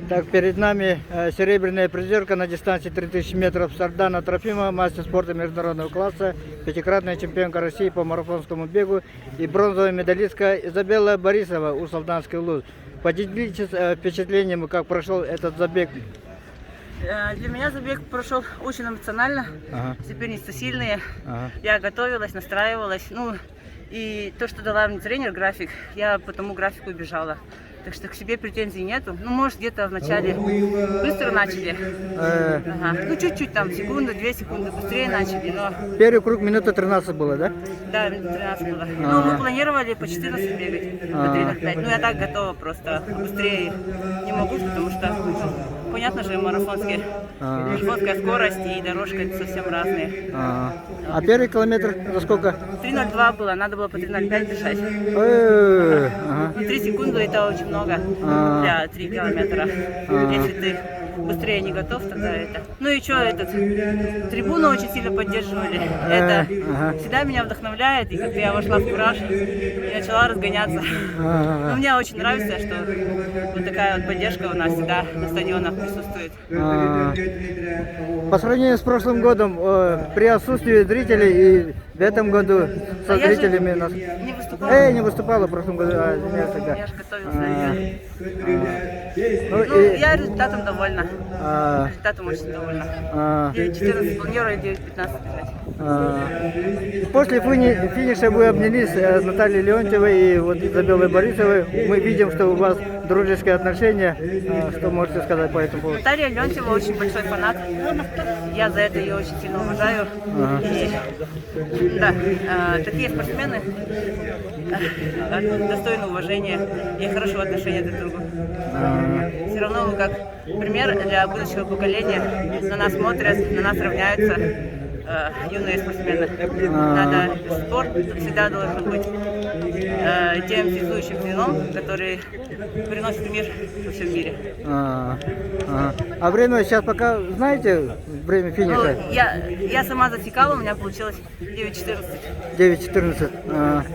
Так, перед нами серебряная призерка на дистанции 3000 метров Сардана Трофимова, мастер спорта международного класса, пятикратная чемпионка России по марафонскому бегу и бронзовая медалистка Изабелла Борисова у Солданский Луз. Поделитесь впечатлениями, как прошел этот забег. Для меня забег прошел очень эмоционально, соперницы сильные, я готовилась, настраивалась, и то, что дала мне тренер график, я по тому графику бежала. Так что к себе претензий нету. Может, где-то вначале быстро начали. Чуть-чуть там, секунду, 2 секунды быстрее начали, но... Первый круг минута 13 было, да? Да, минута 13 было. Мы планировали по 14 бегать, по 3:05. Я так готова просто. Быстрее не могу, потому что, понятно же, марафонская скорость и дорожка совсем разные. А первый километр за сколько? 3:02 было, надо было по 3:05 бежать. 3 секунды это очень много для 3 километра. Если ты быстрее не готов, тогда это. Трибуну очень сильно поддерживали. Это всегда меня вдохновляет. И как я вошла в кураж и начала разгоняться. Мне очень нравится, что вот такая вот поддержка у нас всегда на стадионах присутствует. По сравнению с прошлым годом, при отсутствии зрителей и в этом году со зрителями я не выступала. Не выступала в прошлом году. Я же готовилась. Я результатом довольна. Результатом очень довольна. 9:14 планирую, 9:15 бежать. После финиша вы обнялись с Натальей Леонтьевой и Изабеллой Борисовой. Мы видим, что у вас дружеские отношения. Что можете сказать по этому поводу? Наталья Леонтьева очень большой фанат. Я за это ее очень сильно уважаю. Такие спортсмены достойны уважения и хорошего отношения друг к другу. Все равно вы как пример для будущего поколения. На нас смотрят, на нас равняются юные спортсмены. Спорт всегда должен быть тем связующим звеном, который приносит мир во всем мире. А время сейчас пока знаете, время финиша? Я сама засекала, у меня получилось 9:14. 9:14.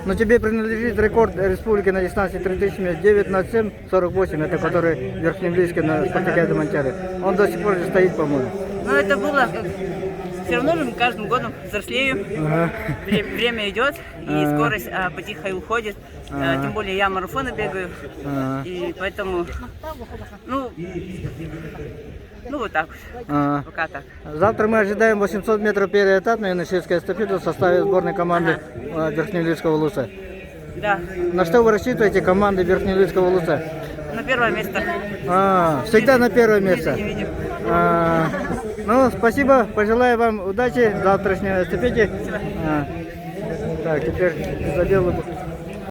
Но тебе принадлежит рекорд республики на дистанции 3000 метров 9:07:48, это который в Верхнеуфимске на спартакиаде Монтяре. Он до сих пор же стоит, по-моему. Это было... Все равно же мы каждым годом взрослеем, время идет, и скорость потихо уходит. Тем более я марафоны бегаю, и поэтому, вот так вот, пока так. Завтра мы ожидаем 800 метров переэтапной юношеской эстафеты в составе сборной команды Верхнеуфимского Луца. Да. На что вы рассчитываете команды Верхнеуфимского Луца? На первое место. Всегда на первое место. Не видим. Спасибо, пожелаю вам удачи в завтрашней эстафете. Так, теперь Изабелла.